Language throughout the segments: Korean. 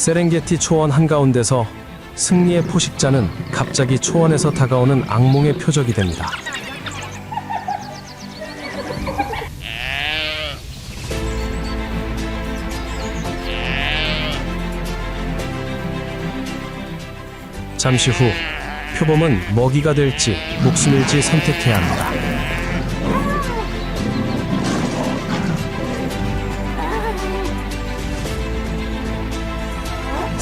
세렝게티 초원 한가운데서 승리의 포식자는 갑자기 초원에서 다가오는 악몽의 표적이 됩니다. 잠시 후 표범은 먹이가 될지 목숨일지 선택해야 합니다.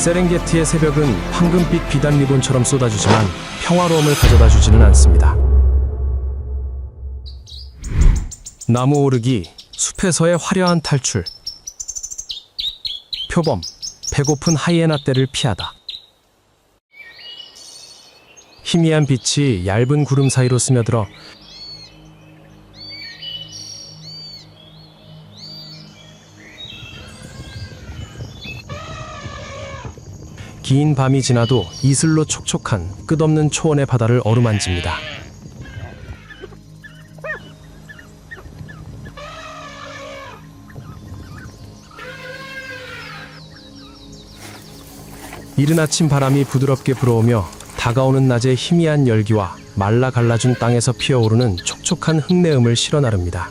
세렝게티의 새벽은 황금빛 비단 리본처럼 쏟아주지만 평화로움을 가져다 주지는 않습니다. 나무 오르기, 숲에서의 화려한 탈출. 표범, 배고픈 하이에나 떼를 피하다. 희미한 빛이 얇은 구름 사이로 스며들어 긴 밤이 지나도 이슬로 촉촉한 끝없는 초원의 바다를 어루만집니다. 이른 아침 바람이 부드럽게 불어오며 다가오는 낮의 희미한 열기와 말라 갈라준 땅에서 피어오르는 촉촉한 흙내음을 실어 나릅니다.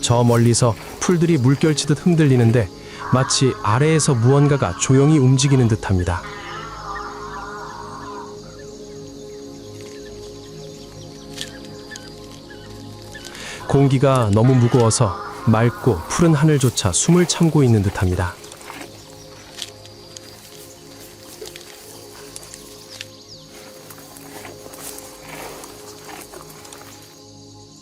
저 멀리서 풀들이 물결치듯 흔들리는데 마치 아래에서 무언가가 조용히 움직이는 듯합니다. 공기가 너무 무거워서 맑고 푸른 하늘조차 숨을 참고 있는 듯합니다.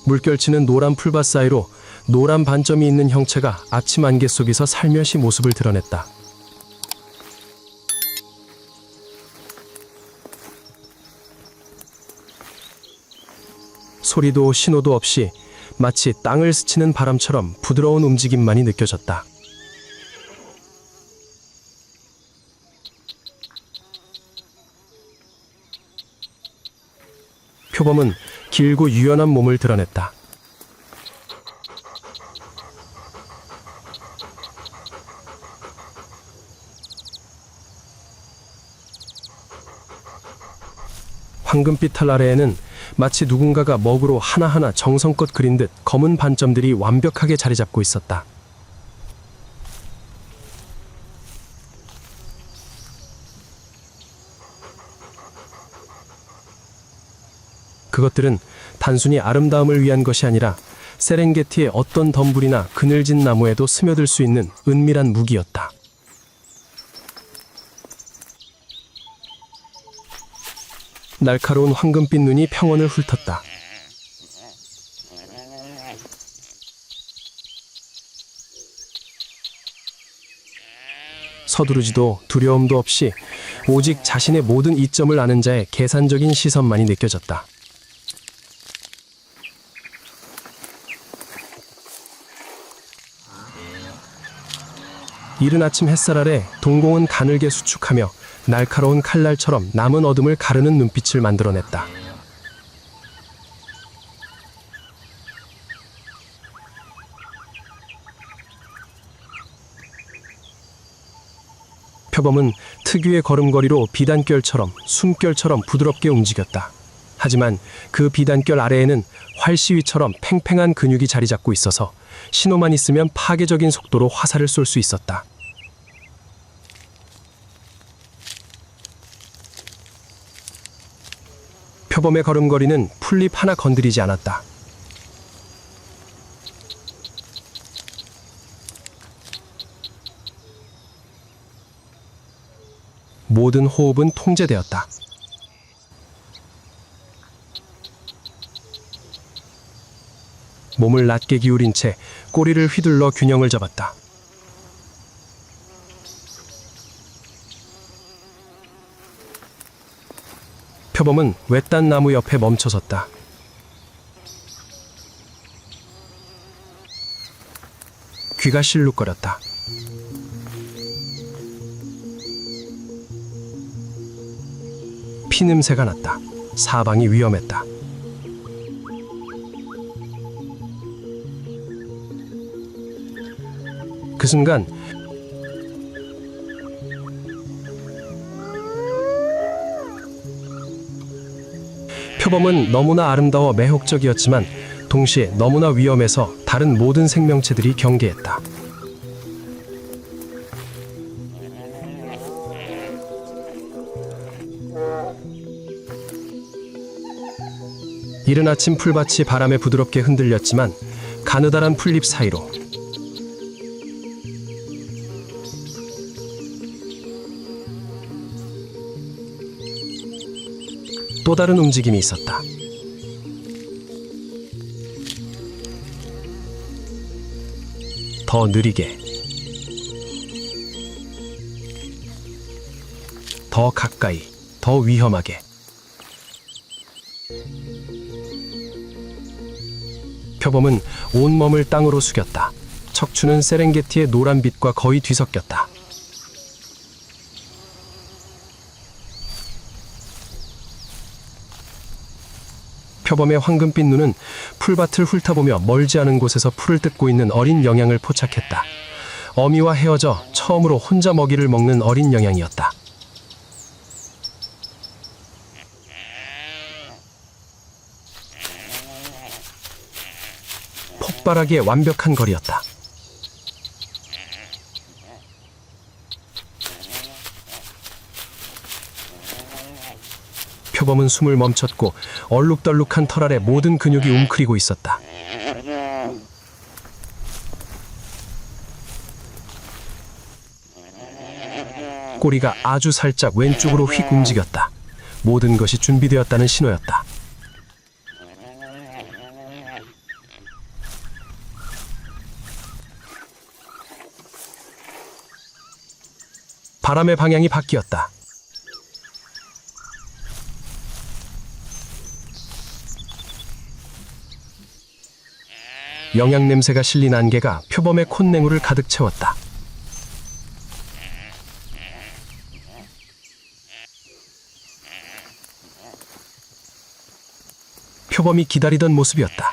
물결치는 노란 풀밭 사이로 노란 반점이 있는 형체가 아침 안개 속에서 살며시 모습을 드러냈다. 소리도 신호도 없이 마치 땅을 스치는 바람처럼 부드러운 움직임만이 느껴졌다. 표범은 길고 유연한 몸을 드러냈다. 황금빛 털 아래에는 마치 누군가가 먹으로 하나하나 정성껏 그린 듯 검은 반점들이 완벽하게 자리 잡고 있었다. 그것들은 단순히 아름다움을 위한 것이 아니라 세렝게티의 어떤 덤불이나 그늘진 나무에도 스며들 수 있는 은밀한 무기였다. 날카로운 황금빛 눈이 평원을 훑었다. 서두르지도 두려움도 없이 오직 자신의 모든 이점을 아는 자의 계산적인 시선만이 느껴졌다. 이른 아침 햇살 아래 동공은 가늘게 수축하며 날카로운 칼날처럼 남은 어둠을 가르는 눈빛을 만들어냈다. 표범은 특유의 걸음걸이로 비단결처럼 숨결처럼 부드럽게 움직였다. 하지만 그 비단결 아래에는 활시위처럼 팽팽한 근육이 자리 잡고 있어서 신호만 있으면 파괴적인 속도로 화살을 쏠 수 있었다. 표범의 걸음걸이는 풀잎 하나 건드리지 않았다. 모든 호흡은 통제되었다. 몸을 낮게 기울인 채 꼬리를 휘둘러 균형을 잡았다. 표범은 외딴 나무 옆에 멈춰섰다. 귀가 실룩거렸다. 피냄새가 났다. 사방이 위험했다. 그 순간 표범은 너무나 아름다워 매혹적이었지만 동시에 너무나 위험해서 다른 모든 생명체들이 경계했다. 이른 아침 풀밭이 바람에 부드럽게 흔들렸지만 가느다란 풀잎 사이로 또 다른 움직임이 있었다. 더 느리게, 더 가까이, 더 위험하게. 표범은 온몸을 땅으로 숙였다. 척추는 세렝게티의 노란빛과 거의 뒤섞였다. 표범의 황금빛 눈은 풀밭을 훑어보며 멀지 않은 곳에서 풀을 뜯고 있는 어린 영양을 포착했다. 어미와 헤어져 처음으로 혼자 먹이를 먹는 어린 영양이었다. 폭발하기에 완벽한 거리였다. 표범은 숨을 멈췄고 얼룩덜룩한 털 아래 모든 근육이 웅크리고 있었다. 꼬리가 아주 살짝 왼쪽으로 휙 움직였다. 모든 것이 준비되었다는 신호였다. 바람의 방향이 바뀌었다. 영양 냄새가 실린 안개가 표범의 콧냉울을 가득 채웠다. 표범이 기다리던 모습이었다.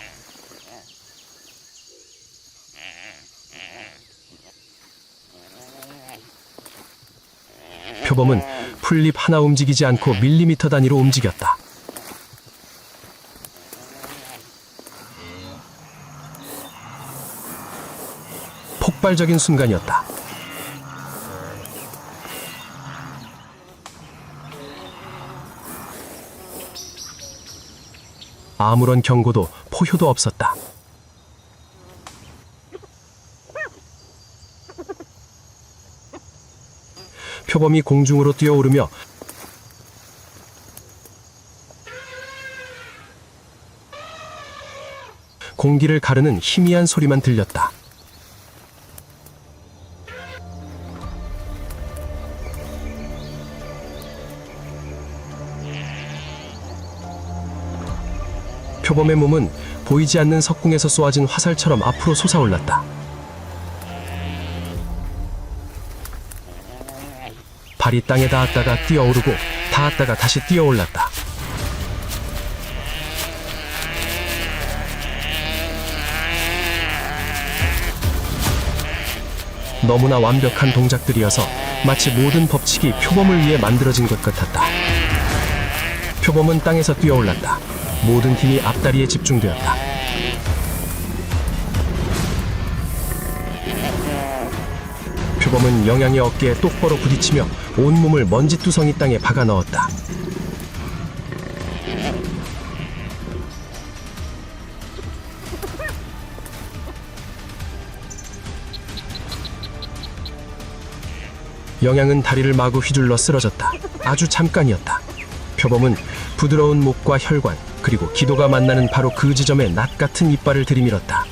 표범은 풀잎 하나 움직이지 않고 밀리미터 단위로 움직였다. 폭발적인 순간이었다. 아무런 경고도 포효도 없었다. 표범이 공중으로 뛰어오르며 공기를 가르는 희미한 소리만 들렸다. 표범의 몸은 보이지 않는 석궁에서 쏘아진 화살처럼 앞으로 솟아올랐다. 발이 땅에 닿았다가 뛰어오르고 닿았다가 다시 뛰어올랐다. 너무나 완벽한 동작들이어서 마치 모든 법칙이 표범을 위해 만들어진 것 같았다. 표범은 땅에서 뛰어올랐다. 모든 힘이 앞다리에 집중되었다. 표범은 영양의 어깨에 똑바로 부딪히며 온몸을 먼지투성이 땅에 박아 넣었다. 영양은 다리를 마구 휘둘러 쓰러졌다. 아주 잠깐이었다. 표범은 부드러운 목과 혈관, 그리고 기도가 만나는 바로 그 지점에 낫 같은 이빨을 들이밀었다.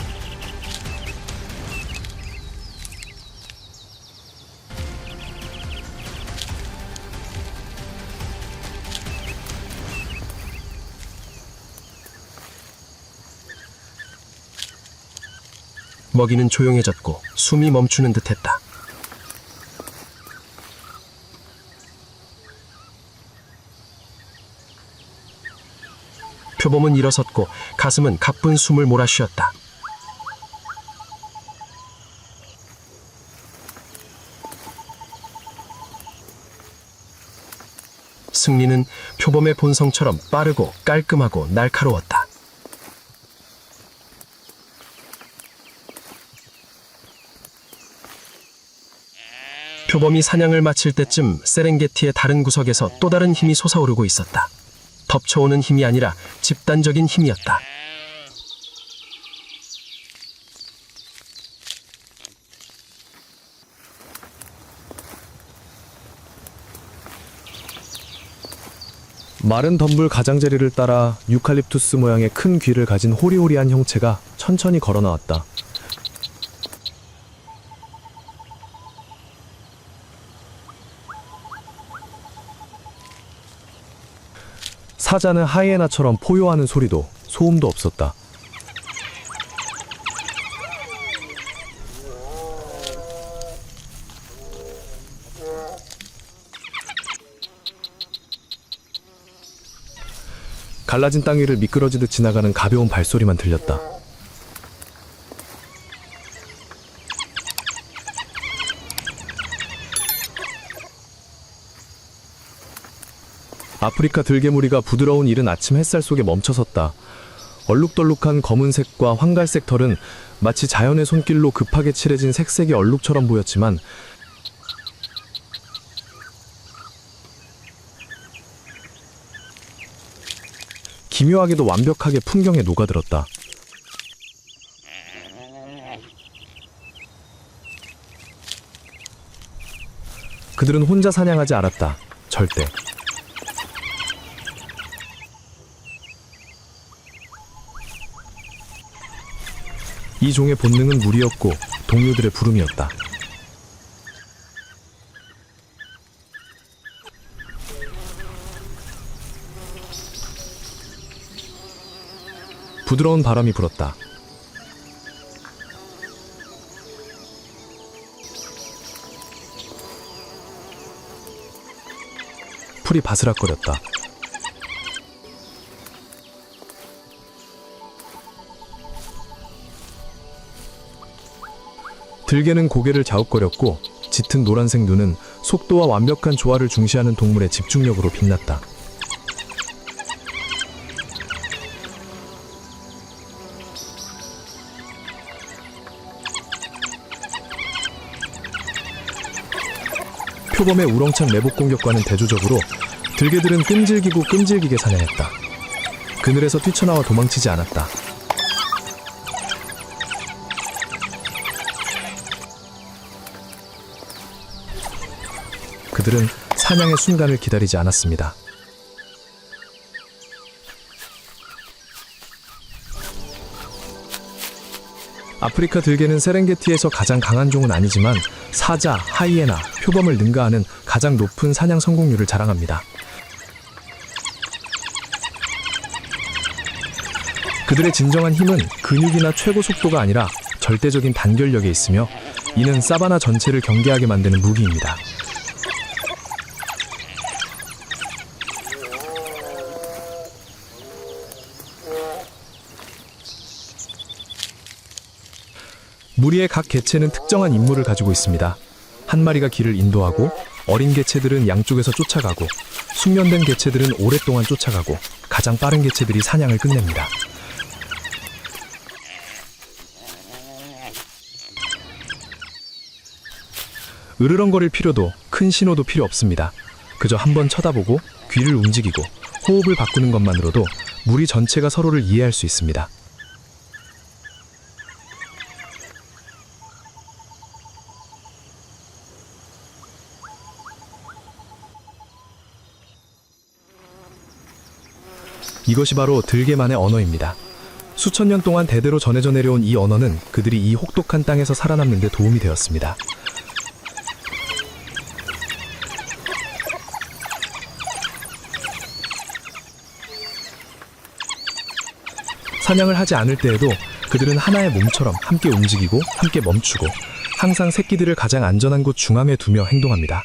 먹이는 조용해졌고 숨이 멈추는 듯했다. 표범은 일어섰고 가슴은 가쁜 숨을 몰아쉬었다. 승리는 표범의 본성처럼 빠르고 깔끔하고 날카로웠다. 표범이 사냥을 마칠 때쯤 세렝게티의 다른 구석에서 또 다른 힘이 솟아오르고 있었다. 덮쳐오는 힘이 아니라 집단적인 힘이었다. 마른 덤불 가장자리를 따라 유칼립투스 모양의 큰 귀를 가진 호리호리한 형체가 천천히 걸어 나왔다. 사자는 하이에나처럼 포효하는 소리도 소음도 없었다. 갈라진 땅 위를 미끄러지듯 지나가는 가벼운 발소리만 들렸다. 아프리카 들개무리가 부드러운 이른 아침 햇살 속에 멈춰섰다. 얼룩덜룩한 검은색과 황갈색 털은 마치 자연의 손길로 급하게 칠해진 색색의 얼룩처럼 보였지만 기묘하게도 완벽하게 풍경에 녹아들었다. 그들은 혼자 사냥하지 않았다. 절대. 이 종의 본능은 무리였고 동료들의 부름이었다. 부드러운 바람이 불었다. 풀이 바스락거렸다. 들개는 고개를 자욱거렸고 짙은 노란색 눈은 속도와 완벽한 조화를 중시하는 동물의 집중력으로 빛났다. 표범의 우렁찬 매복 공격과는 대조적으로 들개들은 끈질기고 끈질기게 사냥했다. 그늘에서 뛰쳐나와 도망치지 않았다. 그들은 사냥의 순간을 기다리지 않았습니다. 아프리카 들개는 세렝게티에서 가장 강한 종은 아니지만 사자, 하이에나, 표범을 능가하는 가장 높은 사냥 성공률을 자랑합니다. 그들의 진정한 힘은 근육이나 최고 속도가 아니라 절대적인 단결력에 있으며 이는 사바나 전체를 경계하게 만드는 무기입니다. 무리의 각 개체는 특정한 임무를 가지고 있습니다. 한 마리가 길을 인도하고, 어린 개체들은 양쪽에서 쫓아가고, 숙련된 개체들은 오랫동안 쫓아가고, 가장 빠른 개체들이 사냥을 끝냅니다. 으르렁거릴 필요도 큰 신호도 필요 없습니다. 그저 한번 쳐다보고 귀를 움직이고 호흡을 바꾸는 것만으로도 무리 전체가 서로를 이해할 수 있습니다. 이것이 바로 들개만의 언어입니다. 수천 년 동안 대대로 전해져 내려온 이 언어는 그들이 이 혹독한 땅에서 살아남는 데 도움이 되었습니다. 사냥을 하지 않을 때에도 그들은 하나의 몸처럼 함께 움직이고 함께 멈추고 항상 새끼들을 가장 안전한 곳 중앙에 두며 행동합니다.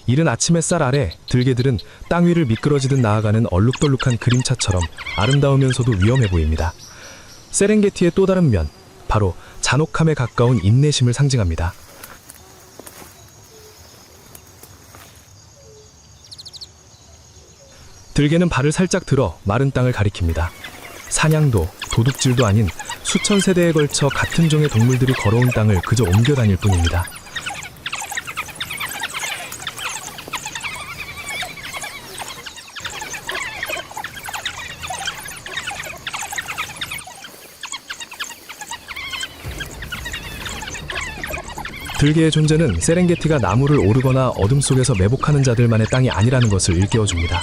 이른 아침 햇살 아래 들개들은 땅 위를 미끄러지듯 나아가는 얼룩덜룩한 그림차처럼 아름다우면서도 위험해 보입니다. 세렝게티의 또 다른 면, 바로 잔혹함에 가까운 인내심을 상징합니다. 들개는 발을 살짝 들어 마른 땅을 가리킵니다. 사냥도 도둑질도 아닌 수천 세대에 걸쳐 같은 종의 동물들이 걸어온 땅을 그저 옮겨 다닐 뿐입니다. 들개의 존재는 세렝게티가 나무를 오르거나 어둠 속에서 매복하는 자들만의 땅이 아니라는 것을 일깨워줍니다.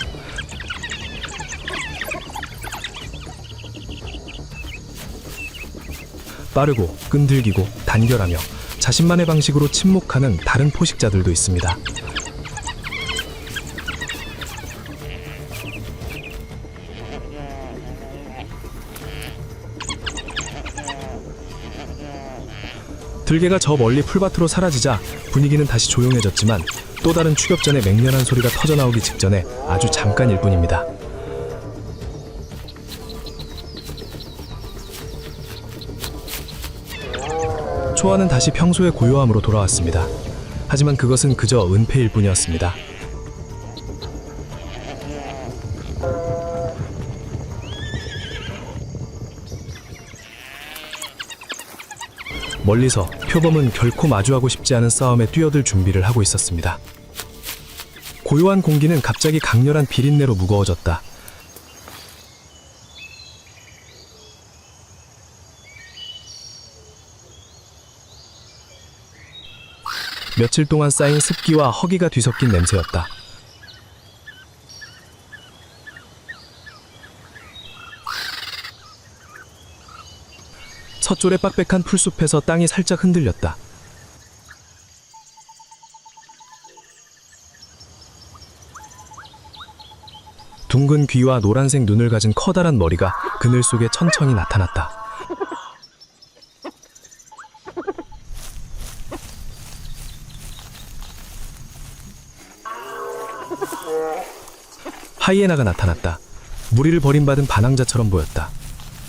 빠르고 끈질기고 단결하며 자신만의 방식으로 침묵하는 다른 포식자들도 있습니다. 들개가 저 멀리 풀밭으로 사라지자 분위기는 다시 조용해졌지만 또 다른 추격전의 맹렬한 소리가 터져나오기 직전에 아주 잠깐일 뿐입니다. 초아는 다시 평소의 고요함으로 돌아왔습니다. 하지만 그것은 그저 은폐일 뿐이었습니다. 멀리서 표범은 결코 마주하고 싶지 않은 싸움에 뛰어들 준비를 하고 있었습니다. 고요한 공기는 갑자기 강렬한 비린내로 무거워졌다. 며칠 동안 쌓인 습기와 허기가 뒤섞인 냄새였다. 서쪽의 빡백한 풀숲에서 땅이 살짝 흔들렸다. 둥근 귀와 노란색 눈을 가진 커다란 머리가 그늘 속에 천천히 나타났다. 하이에나가 나타났다. 무리를 버림받은 반항자처럼 보였다.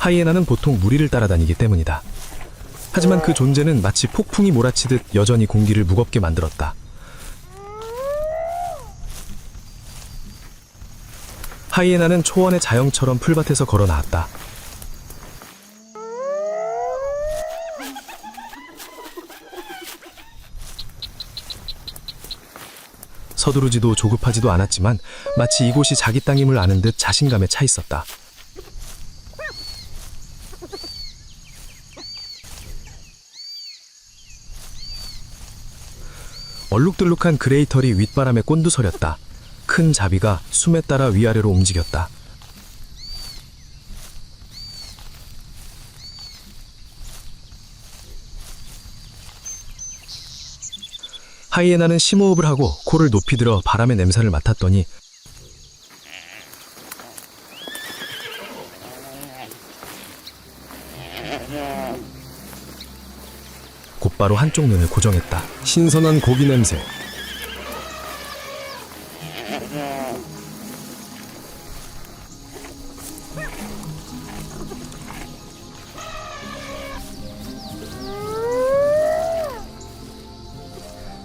하이에나는 보통 무리를 따라다니기 때문이다. 하지만 그 존재는 마치 폭풍이 몰아치듯 여전히 공기를 무겁게 만들었다. 하이에나는 초원의 자영처럼 풀밭에서 걸어 나왔다. 서두르지도 조급하지도 않았지만 마치 이곳이 자기 땅임을 아는 듯 자신감에 차 있었다. 얼룩덜룩한 그레이털이 윗바람에 꼰두서렸다. 큰 자비가 숨에 따라 위아래로 움직였다. 하이에나는 심호흡을 하고 코를 높이 들어 바람의 냄새를 맡았더니 곧바로 한쪽 눈을 고정했다. 신선한 고기 냄새.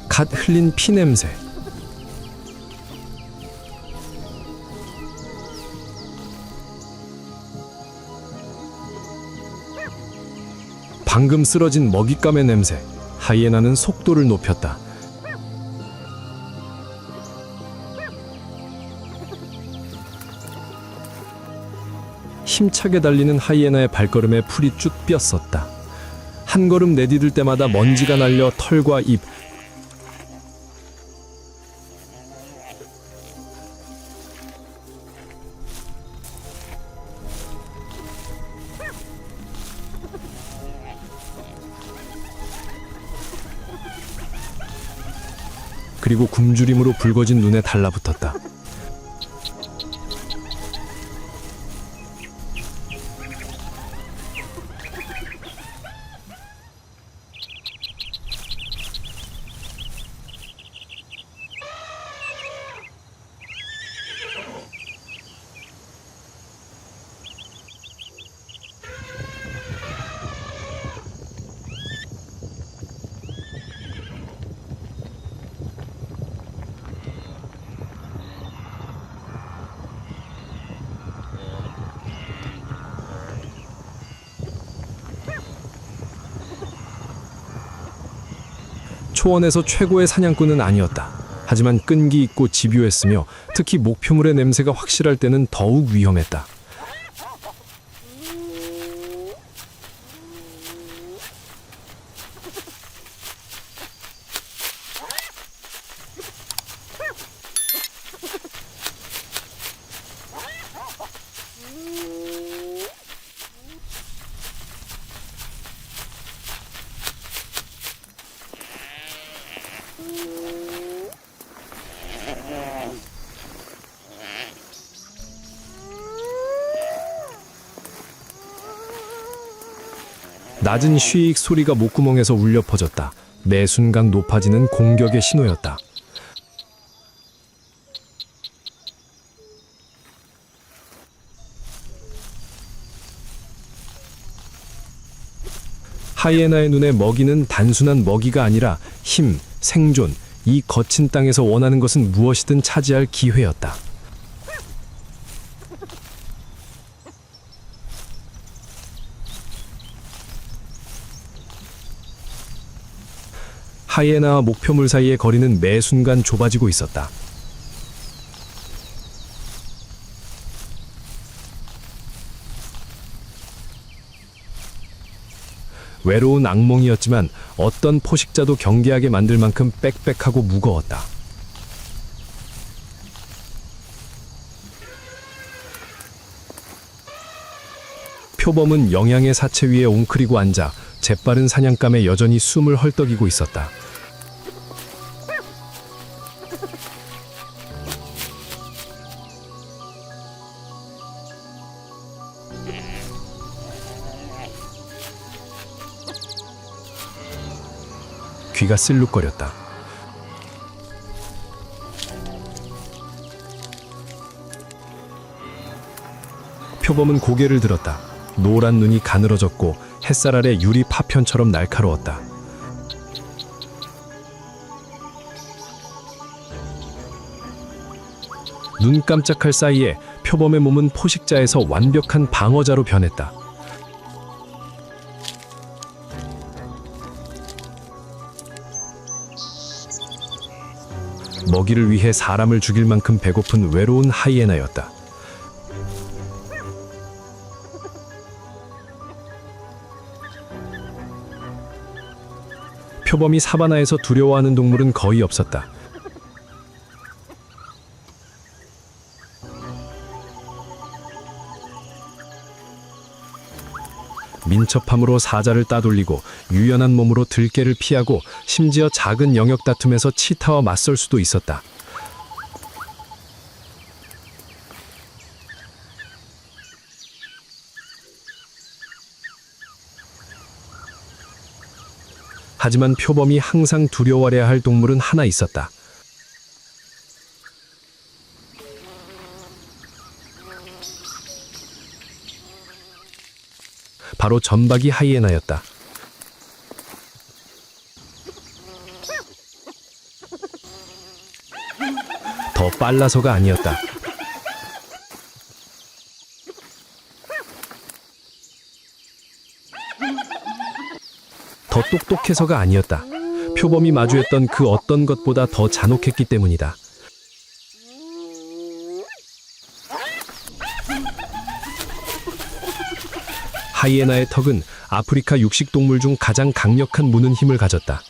갓 흘린 피 냄새. 방금 쓰러진 먹잇감의 냄새. 하이에나는 속도를 높였다. 힘차게 달리는 하이에나의 발걸음에 풀이 쭉 삐었었다. 한 걸음 내디딜 때마다 먼지가 날려 털과 잎, 그리고 굶주림으로 붉어진 눈에 달라붙었다. 초원에서 최고의 사냥꾼은 아니었다. 하지만 끈기 있고 집요했으며 특히 목표물의 냄새가 확실할 때는 더욱 위험했다. 낮은 쉬익 소리가 목구멍에서 울려 퍼졌다. 매 순간 높아지는 공격의 신호였다. 하이에나의 눈에 먹이는 단순한 먹이가 아니라 힘, 생존, 이 거친 땅에서 원하는 것은 무엇이든 차지할 기회였다. 하이에나와 목표물 사이의 거리는 매 순간 좁아지고 있었다. 외로운 악몽이었지만 어떤 포식자도 경계하게 만들 만큼 빽빽하고 무거웠다. 표범은 영양의 사체 위에 옹크리고 앉아 재빠른 사냥감에 여전히 숨을 헐떡이고 있었다. 귀가 쓸룩거렸다. 표범은 고개를 들었다. 노란 눈이 가늘어졌고 햇살 아래 유리 파편처럼 날카로웠다. 눈 깜짝할 사이에 표범의 몸은 포식자에서 완벽한 방어자로 변했다. 먹이를 위해 사람을 죽일 만큼 배고픈 외로운 하이에나였다. 표범이 사바나에서 두려워하는 동물은 거의 없었다. 민첩함으로 사자를 따돌리고 유연한 몸으로 들개를 피하고 심지어 작은 영역 다툼에서 치타와 맞설 수도 있었다. 하지만 표범이 항상 두려워해야 할 동물은 하나 있었다. 바로 점박이 하이에나였다. 더 빨라서가 아니었다. 더 똑똑해서가 아니었다. 표범이 마주했던 그 어떤 것보다 더 잔혹했기 때문이다. 하이에나의 턱은 아프리카 육식동물 중 가장 강력한 무는 힘을 가졌다.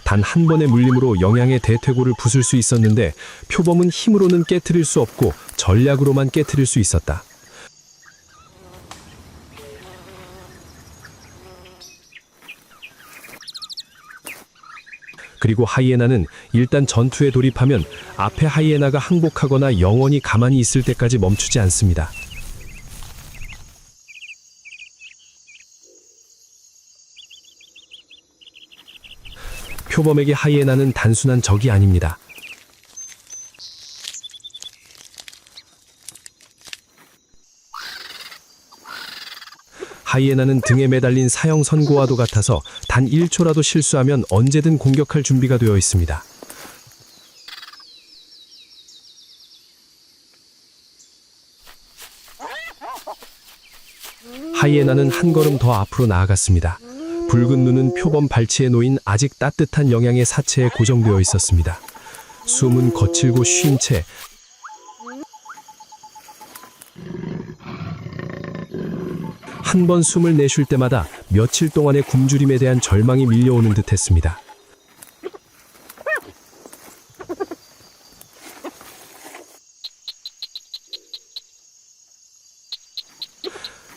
단 한 번의 물림으로 영양의 대퇴고를 부술 수 있었는데 표범은 힘으로는 깨트릴 수 없고 전략으로만 깨트릴 수 있었다. 그리고 하이에나는 일단 전투에 돌입하면 앞에 하이에나가 항복하거나 영원히 가만히 있을 때까지 멈추지 않습니다. 표범에게 하이에나는 단순한 적이 아닙니다. 하이에나는 등에 매달린 사형 선고와도 같아서 단 1초라도 실수하면 언제든 공격할 준비가 되어 있습니다. 하이에나는 한 걸음 더 앞으로 나아갔습니다. 붉은 눈은 표범 발치에 놓인 아직 따뜻한 영양의 사체에 고정되어 있었습니다. 숨은 거칠고 쉰 채 한 번 숨을 내쉴 때마다 며칠 동안의 굶주림에 대한 절망이 밀려오는 듯했습니다.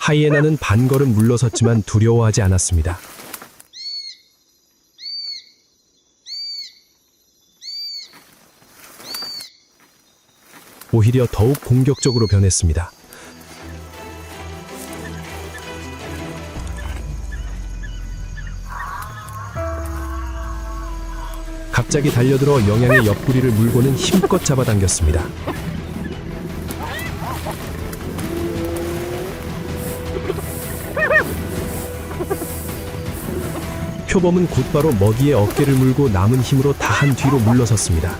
하이에나는 반걸음 물러섰지만 두려워하지 않았습니다. 오히려 더욱 공격적으로 변했습니다. 갑자기 달려들어 영양의 옆구리를 물고는 힘껏 잡아당겼습니다. 표범은 곧바로 먹이의 어깨를 물고 남은 힘으로 다한 뒤로 물러섰습니다.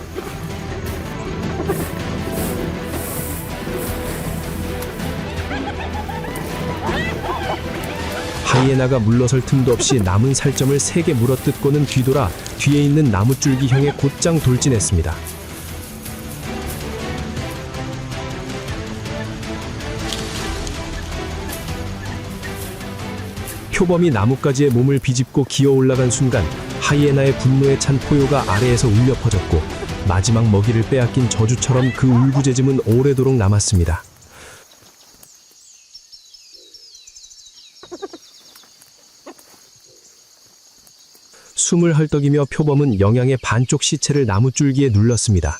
하이에나가 물러설 틈도 없이 남은 살점을 세게 물어뜯고는 뒤돌아 뒤에 있는 나무줄기 형에 곧장 돌진했습니다. 표범이 나뭇가지에 몸을 비집고 기어 올라간 순간 하이에나의 분노에 찬 포효가 아래에서 울려 퍼졌고 마지막 먹이를 빼앗긴 저주처럼 그 울부짖음은 오래도록 남았습니다. 숨을 헐떡이며 표범은 영양의 반쪽 시체를 나무줄기에 눌렀습니다.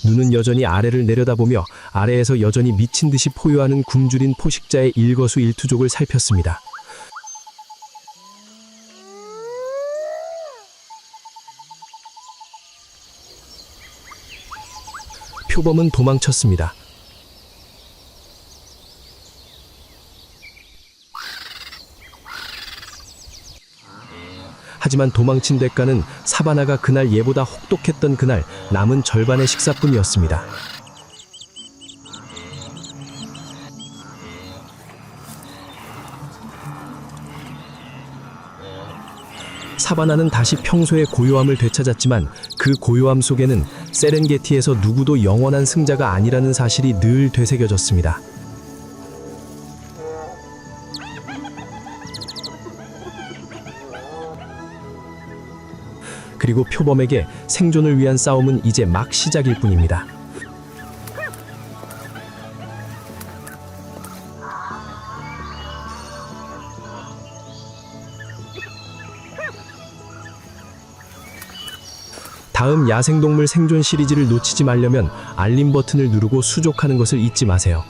눈은 여전히 아래를 내려다보며 아래에서 여전히 미친 듯이 포효하는 굶주린 포식자의 일거수일투족을 살폈습니다. 표범은 도망쳤습니다. 하지만 도망친 대가는 사바나가 그날 예보다 혹독했던 그날 남은 절반의 식사뿐이었습니다. 사바나는 다시 평소의 고요함을 되찾았지만 그 고요함 속에는 세렝게티에서 누구도 영원한 승자가 아니라는 사실이 늘 되새겨졌습니다. 그리고 표범에게 생존을 위한 싸움은 이제 막 시작일 뿐입니다. 다음 야생동물 생존 시리즈를 놓치지 말려면 알림 버튼을 누르고 수족하는 것을 잊지 마세요.